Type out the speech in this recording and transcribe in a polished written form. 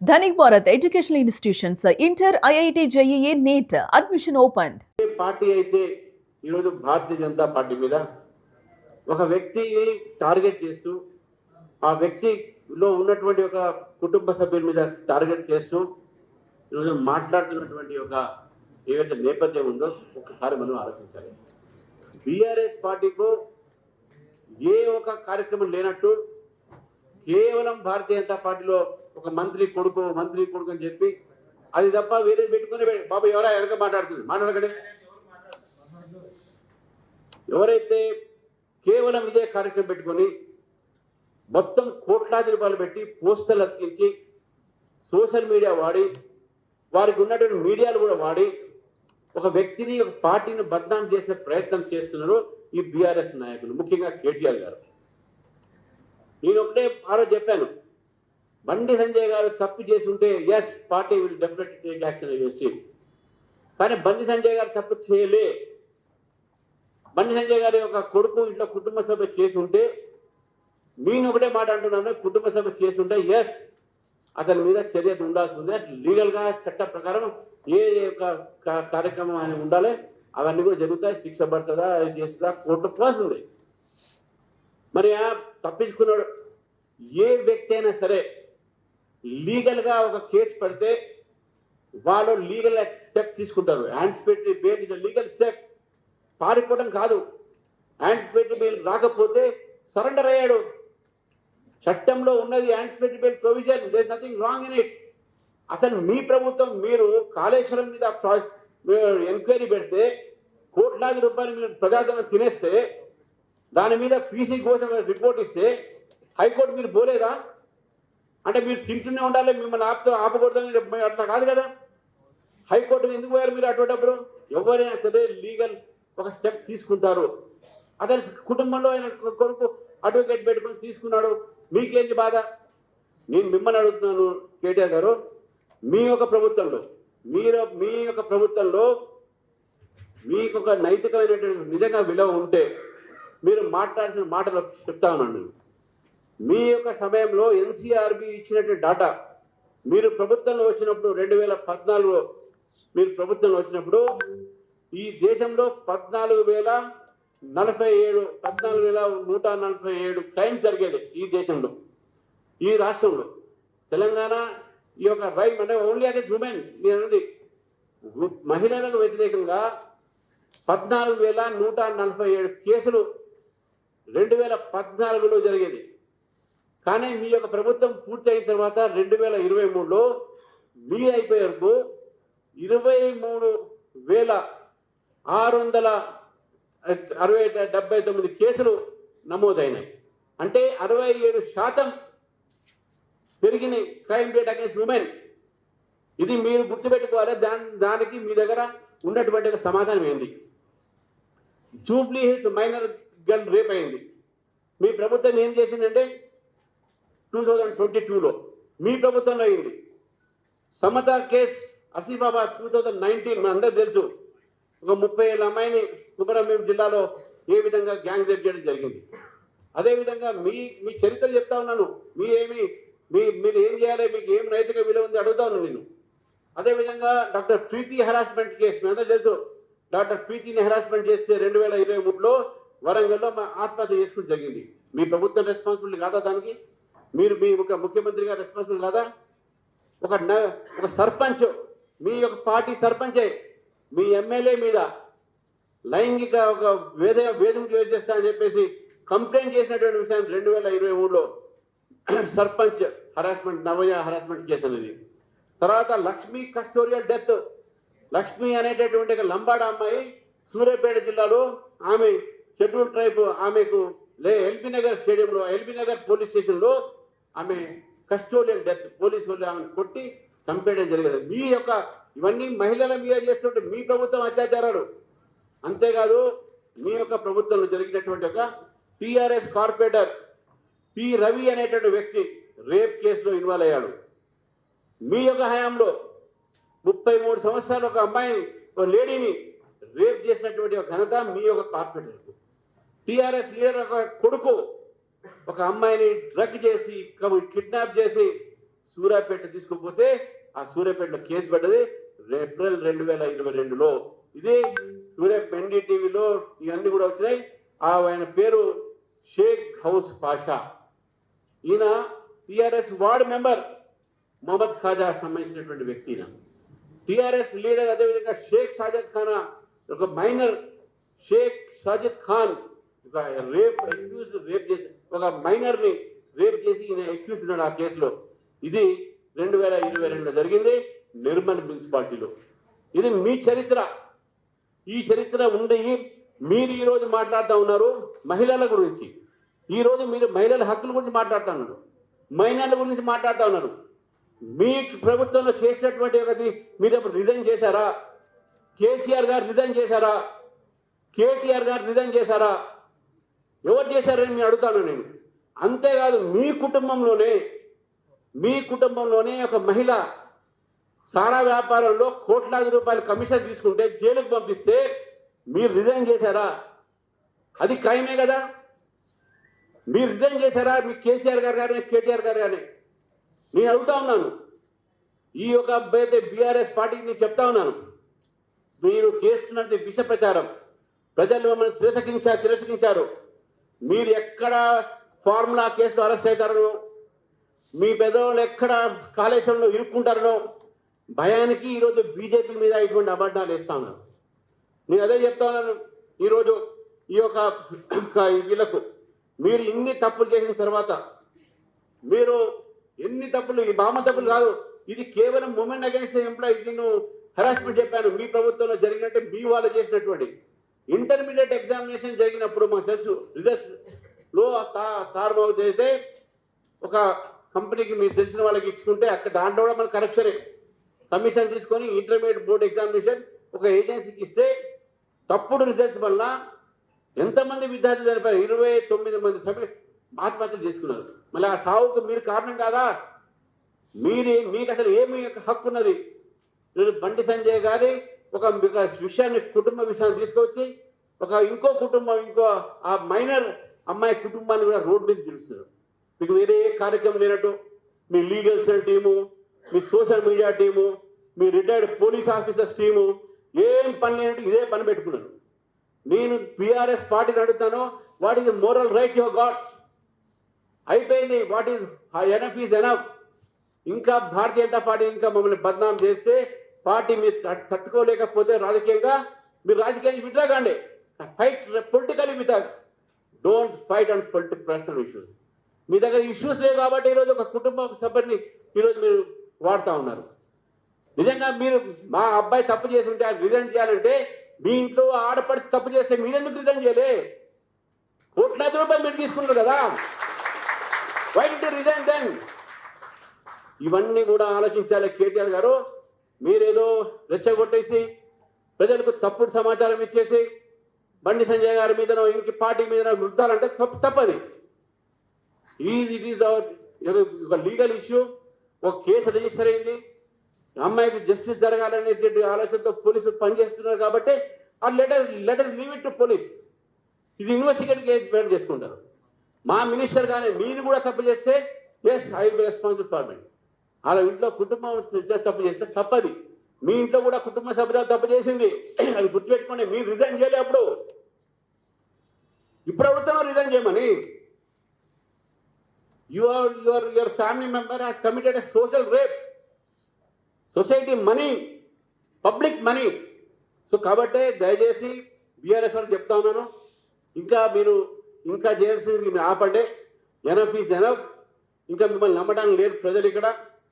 Dhanik Bharat Educational Institutions, Inter, IIT, JEE, NEET, admission opened. Party అయితే ఈరోజు Bharatiya Janata party మీద ఒక వ్యక్తిని టార్గెట్ చేస్తూ ఆ వ్యక్తిలో ఉన్నటువంటి ఒక కుటుంబ సభ్యుల మీద టార్గెట్ చేస్తూ ఈరోజు మాట్లాడుతున్నటువంటి ఒక ఏదైతే నేపథ్యం ఉందో ఒకసారి మనం ఆలోచించాలి. బీఆర్ఎస్ పార్టీకు ఏ ఒక కార్యక్రమం లేనట్టు కేవలం భారతీయ జనతా పార్టీలో ఒక మంత్రి కొడుకు అని చెప్పి అది తప్ప వేరే పెట్టుకుని బాబు ఎవరా వెనక మాట్లాడకండి. ఎవరైతే కేవలం ఇదే కార్యక్రమం పెట్టుకొని మొత్తం కోట్లాది రూపాయలు పెట్టి పోస్టర్లు అతికించి సోషల్ మీడియా వాడి వారికి ఉన్నటువంటి మీడియాలు కూడా వాడి ఒక వ్యక్తిని ఒక పార్టీని బద్నాం చేసే ప్రయత్నం చేస్తున్నారు ఈ బీఆర్ఎస్ నాయకులు, ముఖ్యంగా కేటీఆర్ గారు. నేను ఒకటే ఆరో చెప్పాను, బండి సంజయ్ గారు తప్పు చేసి ఉంటే as party will definitely take action వచ్చి, కానీ బండి సంజయ్ గారు తప్పు చేయలే. బండి సంజయ్ గారి యొక్క కొడుకు ఇంట్లో కుటుంబ సభ చేసి ఉంటే, నేను ఒకటే మాట అంటున్నాను, కుటుంబ సభ చేసి ఉంటే ఎస్ అతని మీద చర్య ఉండాల్సి ఉంది. లీగల్ గా చట్ట ప్రకారం ఏ కార్యక్రమం ఆయన ఉండాలి అవన్నీ కూడా జరుగుతాయి. శిక్ష పడుతుందా అది చేస్తుందా కోర్టు పోతుంది. మరి తప్పించుకున్నాడు. ఏ వ్యక్తి అయినా సరే లీగల్ గా ఒక కేసు పడితే వాళ్ళు లీగల్ స్టెప్ తీసుకుంటారు. Anticipatory bail is legal step. పారిపోవడం కాదు. యాంటిసిపేటరీ బెయిల్ రాకపోతే సరెండర్ అయ్యాడు. చట్టంలో ఉన్నది anticipatory bail provision. There is nothing wrong in it. అసలు మీ ప్రభుత్వం మీరు కాళేశ్వరం మీద ఎంక్వైరీ పెడితే కోట్లాది రూపాయలు మీరు ప్రజాధనం తినేస్తే దాని మీద పీసీ కోసం రిపోర్ట్ ఇస్తే హైకోర్టు మీరు పోలేదా? అంటే మీరు తింటూనే ఉండాలి, మిమ్మల్ని ఆపకూడదని అట్లా కాదు కదా. హైకోర్టు ఎందుకు పోయారు మీరు? అటువంటిప్పుడు ఎవరైనా సరే లీగల్ ఒక స్టెప్ తీసుకుంటారు. అతని కుటుంబంలో ఆయన కొడుకు అడ్వకేట్ పెట్టుకుని తీసుకున్నాడు, మీకేంటి బాధ? నేను మిమ్మల్ని అడుగుతున్నాను కేటీఆర్ గారు, మీ యొక్క ప్రభుత్వంలో మీకు ఒక నైతికమైనటువంటి నిజంగా విలువ ఉంటే మీరు మాట్లాడిన మాటలు చెప్తా ఉన్నాను. మీ యొక్క సమయంలో ఎన్సీఆర్బి ఇచ్చినటువంటి డాటా మీరు ప్రభుత్వంలో వచ్చినప్పుడు 2014లో మీరు ప్రభుత్వంలో వచ్చినప్పుడు ఈ దేశంలో 14,147 క్రైమ్స్ జరిగేది ఈ దేశంలో, ఈ రాష్ట్రంలో. తెలంగాణ ఈ యొక్క రైట్ అంటే ఓన్లీ అగేన్స్ ఉమెన్ అనేది మహిళలకు వ్యతిరేకంగా 14,147 కేసులు 2014లో జరిగేది. కానీ మీ యొక్క ప్రభుత్వం పూర్తి అయిన తర్వాత 2023లో మీ అయిపోయే వరకు 23,679 కేసులు నమోదైనాయి. అంటే 67% పెరిగినాయి క్రైమ్ రేట్ అగేన్స్ ఉమెన్. ఇది మీరు గుర్తుపెట్టుకోవాలి. దానికి మీ దగ్గర ఉన్నటువంటి సమాధానం ఏంటి? Jubilee Hills minor girl rape అయింది. మీ ప్రభుత్వం ఏం చేసిందంటే 2022లో మీ ప్రభుత్వంలో అయింది. సమత కేస్ ఆసిఫాబాద్ 2019 మన అందరూ తెలుసు. ఒక 30 ఏళ్ళ అమ్మాయిని కుమరంభీం జిల్లాలో ఏ విధంగా గ్యాంగ్ రేప్ చేయడం జరిగింది. అదేవిధంగా మీ చరిత్ర చెప్తా ఉన్నాను. మీరు ఏం చేయాలి, మీకు ఏం నైతిక విలువ ఉంది అడుగుతా ఉన్నాను నేను. అదేవిధంగా డాక్టర్ ప్రీతి హెరాస్మెంట్ కేసు మీ అందరూ తెలుసు. డాక్టర్ ప్రీతిని హెరాస్మెంట్ చేస్తే 2023లో వరంగల్లో ఆత్మహత్య చేసుకోవడం జరిగింది. మీ ప్రభుత్వం రెస్పాన్సిబిలిటీ కాదా దానికి? మీరు మీ ఒక ముఖ్యమంత్రి గారు రెస్పాన్సిబుల్ కాదా? ఒక సర్పంచ్, మీ యొక్క పార్టీ సర్పంచే మీ ఎమ్మెల్యే మీద లైంగిక ఒక వేధింపు చేస్తా అని చెప్పేసి కంప్లైంట్ చేసినటువంటి విషయం 2023లో సర్పంచ్ హరాస్మెంట్, నవయ హరాస్మెంట్ కేసు అనేది. తర్వాత లక్ష్మీ కస్టోరియల్ డెత్. లక్ష్మి అనేటటువంటి ఒక లంబాడ అమ్మాయి సూర్యాపేట జిల్లాలో, ఆమె షెడ్యూల్ ట్రైబ్, ఆమెకు ఎల్బీ నగర్ స్టేడియంలో, ఎల్బీ నగర్ పోలీస్ స్టేషన్లో ఆమె కస్టోరియల్ డెత్. పోలీసు వాళ్ళు ఆమెను కొట్టి చంపేయడం జరిగింది. మీ యొక్క ఇవన్నీ మహిళల మీద చేస్తుంటే మీ ప్రభుత్వం అత్యాచారాలు. అంతేకాదు మీ యొక్క ప్రభుత్వంలో జరిగినటువంటి ఒక టిఆర్ఎస్ కార్పొరేటర్ పి రవి అనేటువంటి వ్యక్తి రేప్ కేసులో ఇన్వాల్వ్ అయ్యాడు. మీ యొక్క హయాంలో 33 సంవత్సరాలు ఒక అమ్మాయిని, ఒక లేడీని రేప్ చేసినటువంటి ఒక ఘనత మీ యొక్క కార్పొరేటర్. టిఆర్ఎస్ లీడర్ ఒక కొడుకు ఒక అమ్మాయిని డ్రగ్ చేసి, కిడ్నాప్ చేసి సూర్యాపేట తీసుకుపోతే ఆ సూర్యాపేటలో కేసు పడ్డది ఏప్రిల్ 2022లో. ఇది ఎన్డీటీవీలో ఇవన్నీ కూడా వచ్చినాయి. ఆయన పేరు షేక్ హౌస్ పాషా. ఈయన టిఆర్ఎస్ వార్డ్ మెంబర్ మొహమ్మద్ ఖాజా సంబంధించినటువంటి వ్యక్తి. టిఆర్ఎస్ లీడర్ అదేవిధంగా షేక్ సాజిద్ ఖాన్, ఒక మైనర్ షేక్ సాజిద్ ఖాన్ ఒక రేప్ చేసి ఒక మైనర్ ని రేప్ చేసి ఈయన అక్యూజ్ ఉన్నాడు ఆ కేసులో. ఇది 2022లో జరిగింది నిర్మల్ మున్సిపాలిటీలో. ఇది మీ చరిత్ర. ఈ చరిత్ర ఉండి మీరు ఈ రోజు మాట్లాడుతూ ఉన్నారు మహిళల గురించి. ఈ రోజు మీరు మహిళల హక్కుల గురించి మాట్లాడుతూ ఉన్నారు, మైనర్ల గురించి మాట్లాడుతూ ఉన్నారు. మీ ప్రభుత్వంలో చేసినటువంటి ఒకటి మీరు ఎప్పుడు రిజైన్ చేశారా? కేసీఆర్ గారు రిజైన్ చేశారా? కేటీఆర్ గారు రిజైన్ చేశారా? ఎవరు చేశారని నేను అడుగుతాను నేను. అంతేకాదు మీ కుటుంబంలోనే ఒక మహిళ సారా వ్యాపారంలో కోట్లాది రూపాయల కమిషన్ తీసుకుంటే జైలుకు పంపిస్తే మీరు రిజైన్ చేశారా? అది ఖాయమే కదా. మీరు రిజైన్ చేశారా? మీ కేసీఆర్ గారు కానీ కేటీఆర్ గారు కానీ నేను అడుగుతా ఉన్నాను. ఈ యొక్క బీఆర్ఎస్ పార్టీకి నేను చెప్తా ఉన్నాను, మీరు చేస్తున్నది విష ప్రచారం. ప్రజలు మమ్మల్ని తిరస్కరించారు. మీరు ఎక్కడ ఫార్ములా కేసులో అరెస్ట్ అవుతారనో, మీ పెద్దవాళ్ళు ఎక్కడ కాళేశ్వరంలో ఇరుక్కుంటారనో భయానికి ఈరోజు బీజేపీ మీద ఇటువంటి అబద్ధాలు వేస్తా ఉన్నారు. నేను అదే చెప్తా ఉన్నాను. ఈరోజు ఈ యొక్క వీళ్ళకు మీరు ఇన్ని తప్పులు చేసిన తర్వాత, మీరు ఎన్ని తప్పులు, ఈ బామ్మ తప్పులు కాదు, ఇది కేవలం ఉమెన్ అగైన్స్ ఎంప్లాయీ. నేను హెరాస్మెంట్ చెప్పాను. మీ ప్రభుత్వంలో జరిగినట్టే మీ వాళ్ళు చేసినటువంటి ఇంటర్మీడియట్ ఎగ్జామినేషన్ జరిగినప్పుడు మాకు తెలుసు, రిజల్ట్స్ లో తారుమారు చేస్తే ఒక కంపెనీకి మీరు తెలిసిన వాళ్ళకి ఇచ్చుకుంటే అక్కడ దాంట్లో కూడా మన కమిషన్ తీసుకొని ఇంటర్మీడియట్ బోర్డు ఎగ్జామినేషన్ ఒక ఏజెన్సీకి ఇస్తే తప్పుడు రిజల్ట్స్ వల్ల ఎంతమంది విద్యార్థులు చనిపోయారు? 29 మంది సభ్యులు ఆత్మహత్యలు చేసుకున్నారు. మళ్ళీ ఆ సావుకు మీరు కారణం కాదా? మీకు అసలు ఏమి హక్కు ఉన్నది? నేను బండి సంజయ్ గారి ఒక విషయాన్ని, కుటుంబ విషయాన్ని తీసుకొచ్చి ఇంకో కుటుంబం, ఆ మైనర్ అమ్మాయి కుటుంబాన్ని కూడా రోడ్డు మీద పిలుస్తున్నారు. మీకు వేరే కార్యక్రమం లేనట్టు మీ లీగల్ సెల్ టీము, మీ సోషల్ మీడియా టీము, మీ రిటైర్డ్ పోలీస్ ఆఫీసర్స్ టీము ఏం పని లేనట్టు ఇదే పని పెట్టుకున్నారు. నేను బీఆర్ఎస్ పార్టీని అడుగుతాను, what is moral right your god? అయిపోయింది. What is enough is enough. ఇంకా భారతీయ జనతా పార్టీ ఇంకా మమ్మల్ని బద్నాం చేస్తే పార్టీ మీరు తట్టుకోలేకపోతే రాజకీయంగా విత్డ్రా కాండి. Fight politically with us. Don't fight on personal issues. మీ దగ్గర ఇష్యూస్ లేవు కాబట్టి ఈరోజు ఒక కుటుంబ సభ్యుని ఈరోజు మీరు వాడుతూ ఉన్నారు. నిజంగా మీరు మా అబ్బాయి తప్పు చేసి ఉంటే ఆయన రిజైన్ చేయాలంటే మీ ఇంట్లో ఆడపడి తప్పు చేస్తే మీరెందుకు రిజైన్ చేయలే? కోట్లాది రూపాయలు మీరు తీసుకున్నారు కదా, why did you resign then? ఇవన్నీ కూడా ఆలోచించాలి కేటీఆర్ గారు. మీరేదో రెచ్చగొట్టేసి ప్రజలకు తప్పుడు సమాచారం ఇచ్చేసి బండి సంజయ్ గారి మీదనో ఇంక పార్టీ మీద వృత్తాలంటే తప్పది. ఇట్ ఈస్ ఒక లీగల్ ఇష్యూ. ఒక కేసు రిజిస్టర్ అయింది. అమ్మాయికి జస్టిస్ జరగాలనే ఆలోచనతో పోలీసులు పనిచేస్తున్నారు కాబట్టి better leave it to police. ఇది ఇన్వెస్టిగేట్ కేసు చేసుకుంటారు. మా మినిస్టర్ కానీ మీరు కూడా తప్పు చేస్తే yes I will be responsible for me. అలా ఇంట్లో కుటుంబం తప్పు చేస్తే తప్పది. మీ ఇంట్లో కూడా కుటుంబ సభ్యులు తప్పు చేసింది, అది గుర్తుపెట్టుకోండి. మీరు రిజైన్ చేయలే. ఇప్పుడు అడుగుతున్నారు రిజైన్ చేయమని. Your family member has committed a social rape. Society money, public money. So కాబట్టి దయచేసి బీఆర్ఎస్ వారికి చెప్తా ఉన్నాను, మీరు చేయాల్సింది మీరు ఆపండి. Enough is enough. ఇంకా మిమ్మల్ని నమ్మడానికి లేదు ప్రజలు ఇక్కడ.